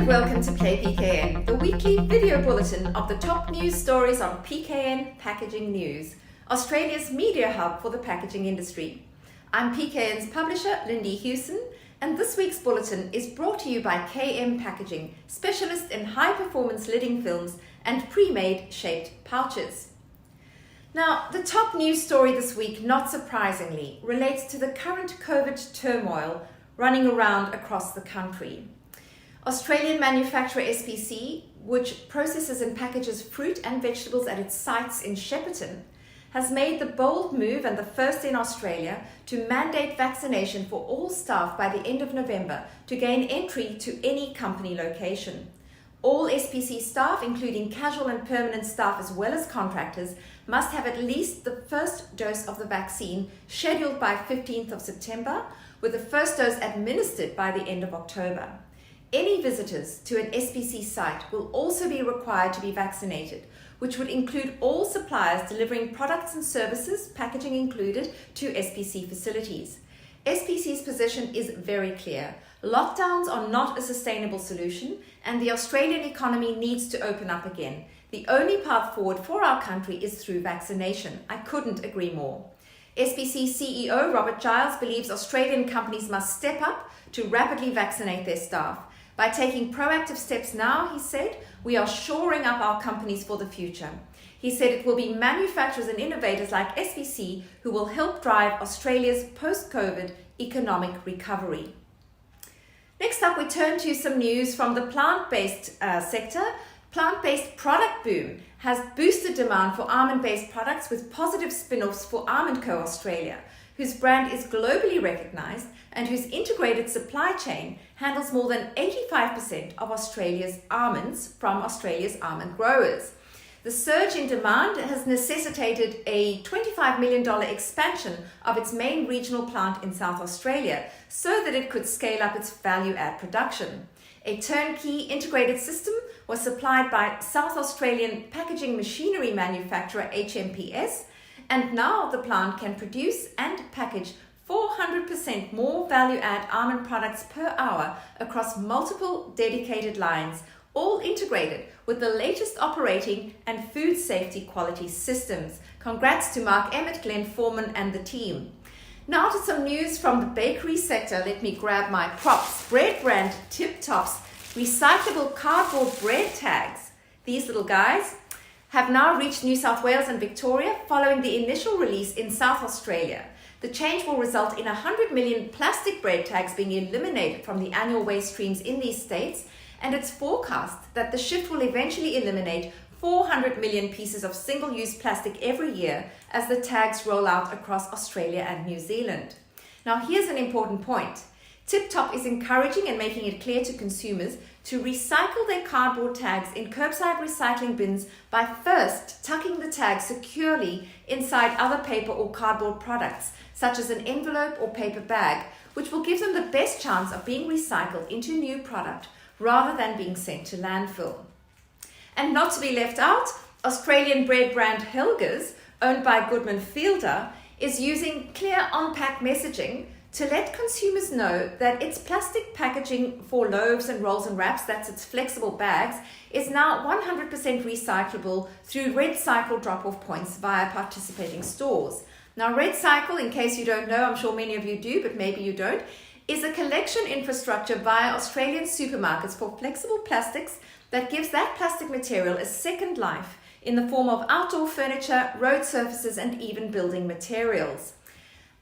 and welcome to Play PKN, the weekly video bulletin of the top news stories on PKN Packaging News, Australia's media hub for the packaging industry. I'm PKN's publisher, Lindy Hewson, and this week's bulletin is brought to you by KM Packaging, specialist in high-performance lidding films and pre-made shaped pouches. Now, the top news story this week, not surprisingly, relates to the current COVID turmoil running around across the country. Australian manufacturer SPC, which processes and packages fruit and vegetables at its sites in Shepparton, has made the bold move, and the first in Australia, to mandate vaccination for all staff by the end of November to gain entry to any company location. All SPC staff, including casual and permanent staff as well as contractors, must have at least the first dose of the vaccine scheduled by 15th of September, with the first dose administered by the end of October. Any visitors to an SPC site will also be required to be vaccinated, which would include all suppliers delivering products and services, packaging included, to SPC facilities. SPC's position is very clear. Lockdowns are not a sustainable solution, and the Australian economy needs to open up again. The only path forward for our country is through vaccination. I couldn't agree more. SPC CEO Robert Giles believes Australian companies must step up to rapidly vaccinate their staff. By taking proactive steps now, he said, we are shoring up our companies for the future. He said it will be manufacturers and innovators like SPC who will help drive Australia's post-COVID economic recovery. Next up, we turn to some news from the plant-based sector. Plant-based product boom has boosted demand for almond-based products, with positive spin-offs for AlmondCo Australia, whose brand is globally recognized and whose integrated supply chain handles more than 85% of Australia's almonds from Australia's almond growers. The surge in demand has necessitated a $25 million expansion of its main regional plant in South Australia so that it could scale up its value-add production. A turnkey integrated system was supplied by South Australian packaging machinery manufacturer HMPS, and now the plant can produce and package 400% more value-add almond products per hour across multiple dedicated lines, all integrated with the latest operating and food safety quality systems. Congrats to Mark Emmett, Glenn Foreman and the team. Now to some news from the bakery sector. Let me grab my props. Bread brand Tip Top's recyclable cardboard bread tags, these little guys, have now reached New South Wales and Victoria following the initial release in South Australia. The change will result in 100 million plastic bread tags being eliminated from the annual waste streams in these states, and it's forecast that the shift will eventually eliminate 400 million pieces of single-use plastic every year as the tags roll out across Australia and New Zealand. Now, here's an important point. Tip Top is encouraging and making it clear to consumers to recycle their cardboard tags in curbside recycling bins by first tucking the tag securely inside other paper or cardboard products, such as an envelope or paper bag, which will give them the best chance of being recycled into a new product rather than being sent to landfill. And not to be left out, Australian bread brand Helga's, owned by Goodman, is using clear on-pack messaging to let consumers know that its plastic packaging for loaves and rolls and wraps, that's its flexible bags, is now 100% recyclable through Red Cycle drop-off points via participating stores. Now, Red Cycle, in case you don't know, I'm sure many of you do, but maybe you don't, is a collection infrastructure via Australian supermarkets for flexible plastics that gives that plastic material a second life in the form of outdoor furniture, road surfaces, and even building materials.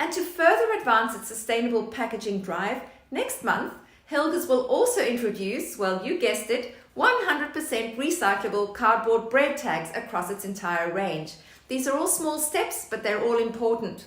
And to further advance its sustainable packaging drive, next month, Helga's will also introduce, well, you guessed it, 100% recyclable cardboard bread tags across its entire range. These are all small steps, but they're all important.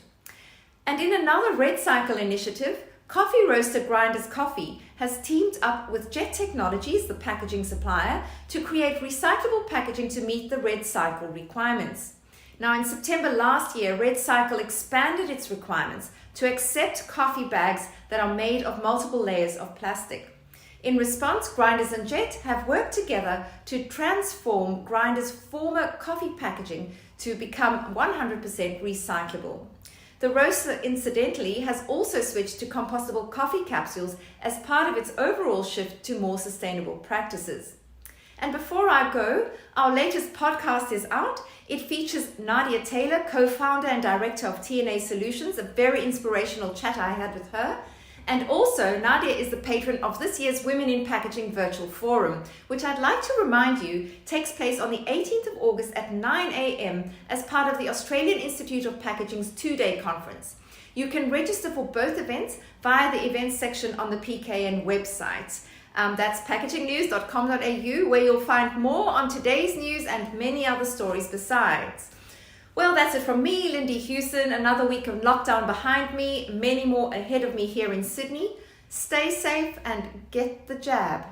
And in another Red Cycle initiative, coffee roaster Grinders Coffee has teamed up with Jet Technologies, the packaging supplier, to create recyclable packaging to meet the Red Cycle requirements. Now, in September last year, Red Cycle expanded its requirements to accept coffee bags that are made of multiple layers of plastic. In response, Grinders and Jet have worked together to transform Grinders' former coffee packaging to become 100% recyclable. The roaster, incidentally, has also switched to compostable coffee capsules as part of its overall shift to more sustainable practices. And before I go, our latest podcast is out. It features Nadia Taylor, co-founder and director of TNA Solutions, a very inspirational chat I had with her. And also, Nadia is the patron of this year's Women in Packaging Virtual Forum, which I'd like to remind you takes place on the 18th of August at 9 a.m. as part of the Australian Institute of Packaging's two-day conference. You can register for both events via the events section on the PKN website. That's packagingnews.com.au, where you'll find more on today's news and many other stories besides. Well, that's it from me, Lindy Hewson. Another week of lockdown behind me, many more ahead of me here in Sydney. Stay safe and get the jab.